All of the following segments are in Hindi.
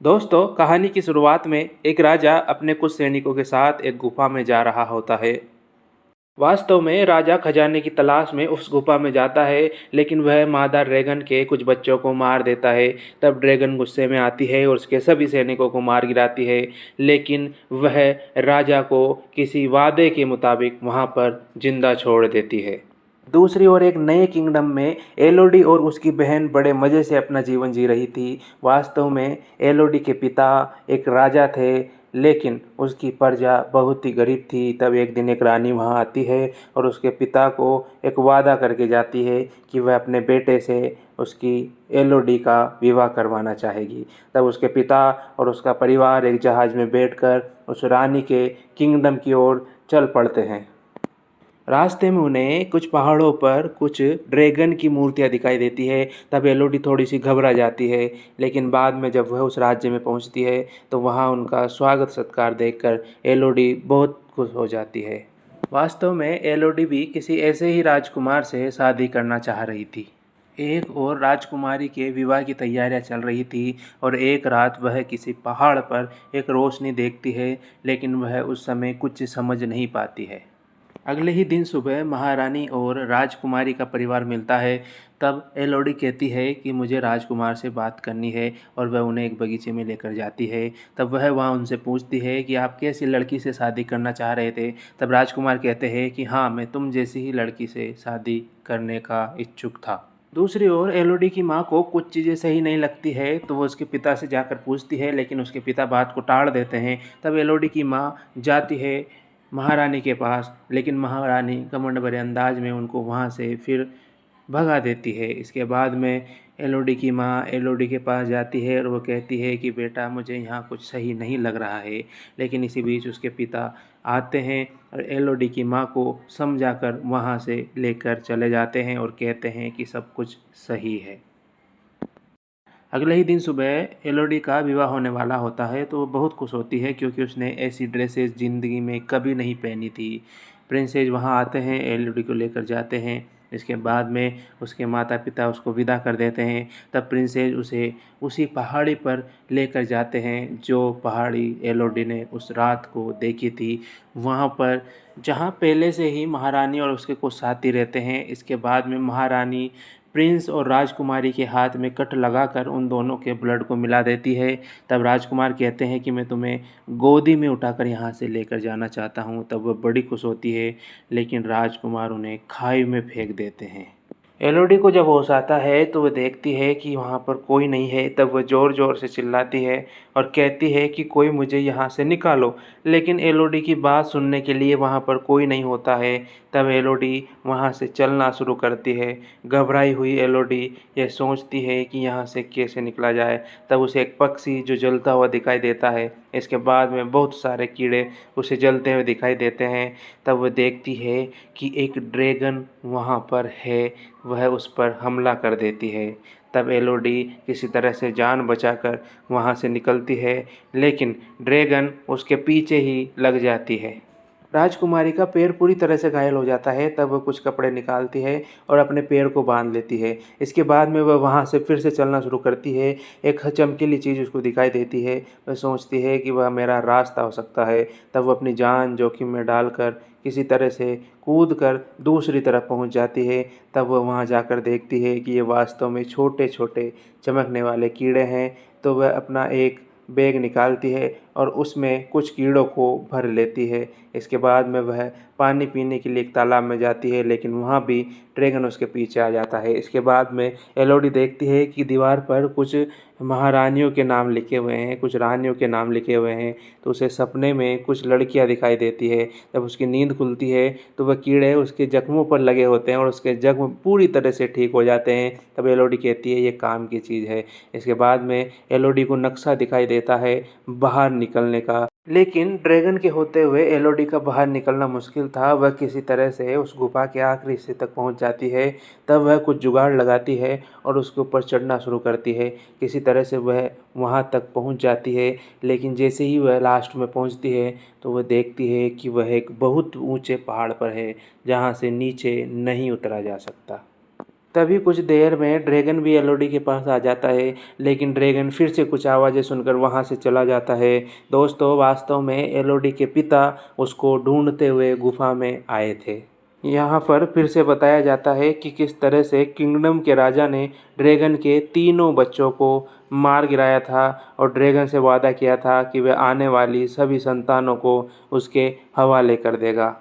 दोस्तों, कहानी की शुरुआत में एक राजा अपने कुछ सैनिकों के साथ एक गुफा में जा रहा होता है। वास्तव में राजा खजाने की तलाश में उस गुफा में जाता है, लेकिन वह मादा ड्रैगन के कुछ बच्चों को मार देता है। तब ड्रैगन गुस्से में आती है और उसके सभी सैनिकों को मार गिराती है, लेकिन वह राजा को किसी वादे के मुताबिक वहाँ पर जिंदा छोड़ देती है। दूसरी ओर एक नए किंगडम में एलोडी और उसकी बहन बड़े मज़े से अपना जीवन जी रही थी। वास्तव में एलोडी के पिता एक राजा थे, लेकिन उसकी प्रजा बहुत ही गरीब थी। तब एक दिन एक रानी वहाँ आती है और उसके पिता को एक वादा करके जाती है कि वह अपने बेटे से उसकी एलोडी का विवाह करवाना चाहेगी। तब उसके पिता और उसका परिवार एक जहाज़ में बैठकर उस रानी के किंगडम की ओर चल पड़ते हैं। रास्ते में उन्हें कुछ पहाड़ों पर कुछ ड्रैगन की मूर्तियाँ दिखाई देती है। तब एलोडी थोड़ी सी घबरा जाती है, लेकिन बाद में जब वह उस राज्य में पहुंचती है तो वहां उनका स्वागत सत्कार देखकर एलोडी बहुत खुश हो जाती है। वास्तव में एलोडी भी किसी ऐसे ही राजकुमार से शादी करना चाह रही थी। एक और राजकुमारी के विवाह की तैयारियां चल रही थी और एक रात वह किसी पहाड़ पर एक रोशनी देखती है, लेकिन वह उस समय कुछ समझ नहीं पाती है। अगले ही दिन सुबह महारानी और राजकुमारी का परिवार मिलता है। तब एलोडी कहती है कि मुझे राजकुमार से बात करनी है और वह उन्हें एक बगीचे में लेकर जाती है। तब वह वहाँ उनसे पूछती है कि आप कैसी लड़की से शादी करना चाह रहे थे। तब राजकुमार कहते हैं कि हाँ, मैं तुम जैसी ही लड़की से शादी करने का इच्छुक था। दूसरी ओर एलोडी की माँ को कुछ चीज़ें सही नहीं लगती है, तो वो उसके पिता से जाकर पूछती है, लेकिन उसके पिता बात को टाल देते हैं। तब एलोडी की माँ जाती है महारानी के पास, लेकिन महारानी घमंड भरे अंदाज में उनको वहाँ से फिर भगा देती है। इसके बाद में एलोडी की माँ एलोडी के पास जाती है और वो कहती है कि बेटा, मुझे यहाँ कुछ सही नहीं लग रहा है। लेकिन इसी बीच उसके पिता आते हैं और एलोडी की माँ को समझाकर वहाँ से लेकर चले जाते हैं और कहते हैं कि सब कुछ सही है। अगले ही दिन सुबह एलोडी का विवाह होने वाला होता है, तो वो बहुत खुश होती है क्योंकि उसने ऐसी ड्रेसेस ज़िंदगी में कभी नहीं पहनी थी। प्रिंसेस वहाँ आते हैं, एलोडी को लेकर जाते हैं। इसके बाद में उसके माता पिता उसको विदा कर देते हैं। तब प्रिंसेस उसे उसी पहाड़ी पर लेकर जाते हैं जो पहाड़ी एलोडी ने उस रात को देखी थी। वहाँ पर जहाँ पहले से ही महारानी और उसके कुछ साथी रहते हैं। इसके बाद में महारानी प्रिंस और राजकुमारी के हाथ में कट लगाकर उन दोनों के ब्लड को मिला देती है। तब राजकुमार कहते हैं कि मैं तुम्हें गोदी में उठाकर यहाँ से लेकर जाना चाहता हूँ। तब वह बड़ी खुश होती है, लेकिन राजकुमार उन्हें खाई में फेंक देते हैं। एलोडी को जब होश आता है तो वह देखती है कि वहाँ पर कोई नहीं है। तब वह ज़ोर ज़ोर से चिल्लाती है और कहती है कि कोई मुझे यहाँ से निकालो, लेकिन एलोडी की बात सुनने के लिए वहाँ पर कोई नहीं होता है। तब एलोडी वहाँ से चलना शुरू करती है। घबराई हुई एलोडी यह सोचती है कि यहाँ से कैसे निकला जाए। तब उसे एक पक्षी जो जलता हुआ दिखाई देता है। इसके बाद में बहुत सारे कीड़े उसे जलते हुए दिखाई देते हैं। तब वह देखती है कि एक ड्रैगन वहाँ पर है। वह उस पर हमला कर देती है। तब एलोडी किसी तरह से जान बचाकर वहाँ से निकलती है, लेकिन ड्रैगन उसके पीछे ही लग जाती है। राजकुमारी का पैर पूरी तरह से घायल हो जाता है। तब वह कुछ कपड़े निकालती है और अपने पैर को बांध लेती है। इसके बाद में वह वहाँ से फिर से चलना शुरू करती है। एक चमकीली चीज़ उसको दिखाई देती है। वह सोचती है कि वह मेरा रास्ता हो सकता है। तब वह अपनी जान जोखिम में डालकर किसी तरह से कूद कर दूसरी तरफ पहुँच जाती है। तब वह वहाँ जाकर देखती है कि ये वास्तव में छोटे छोटे चमकने वाले कीड़े हैं। तो वह अपना एक बैग निकालती है और उसमें कुछ कीड़ों को भर लेती है। इसके बाद में वह पानी पीने के लिए एक तालाब में जाती है, लेकिन वहाँ भी ड्रैगन उसके पीछे आ जाता है। इसके बाद में एलोडी देखती है कि दीवार पर कुछ महारानियों के नाम लिखे हुए हैं, कुछ रानियों के नाम लिखे हुए हैं। तो उसे सपने में कुछ लड़कियां दिखाई देती है। जब उसकी नींद खुलती है तो वह कीड़े उसके जख्मों पर लगे होते हैं और उसके जख्म पूरी तरह से ठीक हो जाते हैं। तब एलोडी कहती है ये काम की चीज़ है। इसके बाद में एलोडी को नक्शा दिखाई देता है बाहर निकलने का, लेकिन ड्रैगन के होते हुए एलोडी का बाहर निकलना मुश्किल था। वह किसी तरह से उस गुफा के आखिरी हिस्से तक पहुंच जाती है। तब वह कुछ जुगाड़ लगाती है और उसके ऊपर चढ़ना शुरू करती है। किसी तरह से वह वहां तक पहुंच जाती है, लेकिन जैसे ही वह लास्ट में पहुंचती है तो वह देखती है कि वह एक बहुत ऊंचे पहाड़ पर है, जहां से नीचे नहीं उतरा जा सकता। तभी कुछ देर में ड्रैगन भी एलोडी के पास आ जाता है, लेकिन ड्रैगन फिर से कुछ आवाज़ें सुनकर वहाँ से चला जाता है। दोस्तों, वास्तव में एलोडी के पिता उसको ढूंढते हुए गुफा में आए थे। यहाँ पर फिर से बताया जाता है कि किस तरह से किंगडम के राजा ने ड्रैगन के तीनों बच्चों को मार गिराया था और ड्रैगन से वादा किया था कि वह आने वाली सभी संतानों को उसके हवाले कर देगा।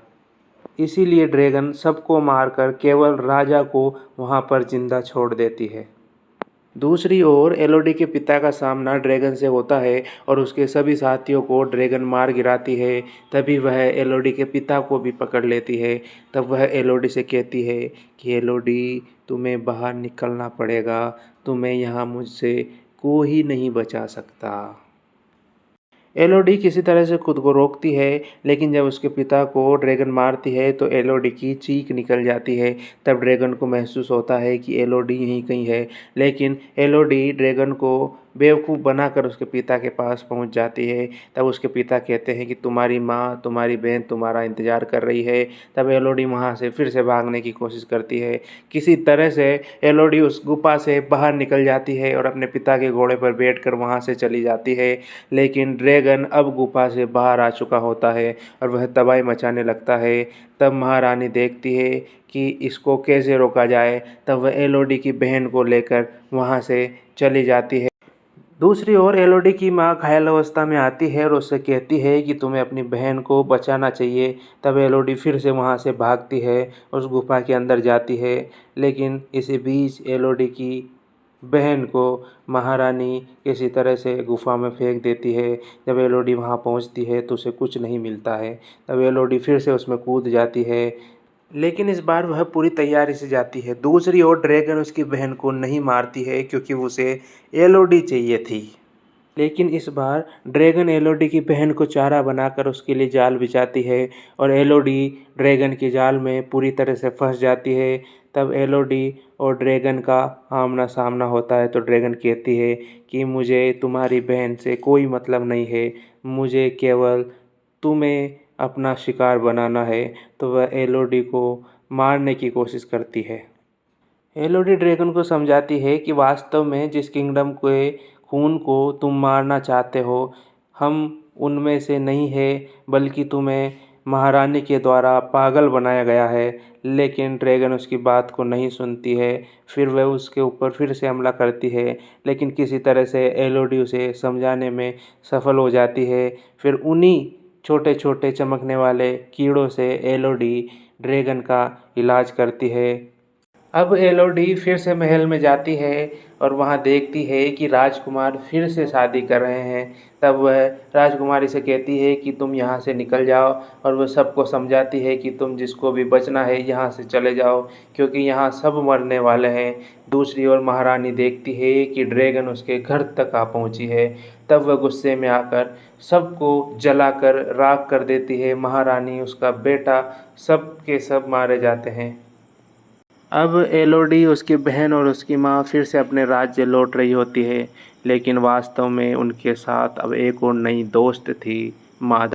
इसीलिए ड्रैगन सबको मारकर केवल राजा को वहाँ पर जिंदा छोड़ देती है। दूसरी ओर एलोडी के पिता का सामना ड्रैगन से होता है और उसके सभी साथियों को ड्रैगन मार गिराती है। तभी वह एलोडी के पिता को भी पकड़ लेती है। तब वह एलोडी से कहती है कि एलोडी, तुम्हें बाहर निकलना पड़ेगा, तुम्हें यहाँ मुझसे कोई नहीं बचा सकता। एलोडी किसी तरह से खुद को रोकती है, लेकिन जब उसके पिता को ड्रैगन मारती है तो एलोडी की चीख निकल जाती है। तब ड्रैगन को महसूस होता है कि एलोडी यहीं कहीं है, लेकिन एलोडी ड्रैगन को बेवकूफ़ बनाकर उसके पिता के पास पहुंच जाती है। तब उसके पिता कहते हैं कि तुम्हारी माँ, तुम्हारी बहन तुम्हारा इंतज़ार कर रही है। तब एलोडी वहाँ से फिर से भागने की कोशिश करती है। किसी तरह से एलोडी उस गुफा से बाहर निकल जाती है और अपने पिता के घोड़े पर बैठकर वहाँ से चली जाती है। लेकिन ड्रैगन अब गुफा से बाहर आ चुका होता है और वह तबाही मचाने लगता है। तब महारानी देखती है कि इसको कैसे रोका जाए। तब वह एलोडी की बहन को लेकर वहाँ से चली जाती है। दूसरी ओर एलोडी की माँ घायल अवस्था में आती है और उससे कहती है कि तुम्हें अपनी बहन को बचाना चाहिए। तब एलोडी फिर से वहाँ से भागती है, उस गुफा के अंदर जाती है। लेकिन इसी बीच एलोडी की बहन को महारानी किसी तरह से गुफा में फेंक देती है। जब एलोडी वहाँ पहुँचती है तो उसे कुछ नहीं मिलता है। तब एलोडी फिर से उसमें कूद जाती है, लेकिन इस बार वह पूरी तैयारी से जाती है। दूसरी ओर ड्रैगन उसकी बहन को नहीं मारती है क्योंकि उसे एलोडी चाहिए थी। लेकिन इस बार ड्रैगन एलोडी की बहन को चारा बनाकर उसके लिए जाल बिछाती है और एलोडी ड्रैगन के जाल में पूरी तरह से फंस जाती है। तब एलोडी और ड्रैगन का आमना सामना होता है तो ड्रैगन कहती है कि मुझे तुम्हारी बहन से कोई मतलब नहीं है, मुझे केवल तुम्हें अपना शिकार बनाना है। तो वह एलोडी को मारने की कोशिश करती है। एलोडी ड्रैगन को समझाती है कि वास्तव में जिस किंगडम के खून को तुम मारना चाहते हो, हम उनमें से नहीं है, बल्कि तुम्हें महारानी के द्वारा पागल बनाया गया है। लेकिन ड्रैगन उसकी बात को नहीं सुनती है। फिर वह उसके ऊपर फिर से हमला करती है, लेकिन किसी तरह से एलोडी उसे समझाने में सफल हो जाती है। फिर उन्हीं छोटे छोटे चमकने वाले कीड़ों से एलोडी ड्रैगन का इलाज करती है। अब एलोडी फिर से महल में जाती है और वहाँ देखती है कि राजकुमार फिर से शादी कर रहे हैं। तब वह राजकुमारी से कहती है कि तुम यहाँ से निकल जाओ, और वह सबको समझाती है कि तुम जिसको भी बचना है यहाँ से चले जाओ, क्योंकि यहाँ सब मरने वाले हैं। दूसरी ओर महारानी देखती है कि ड्रैगन उसके घर तक आ पहुँची है। तब वह गुस्से में आकर सबको जलाकर राख कर देती है। महारानी, उसका बेटा, सब के सब मारे जाते हैं। अब एलोडी, उसकी बहन और उसकी माँ फिर से अपने राज्य लौट रही होती है, लेकिन वास्तव में उनके साथ अब एक और नई दोस्त थी, माधव।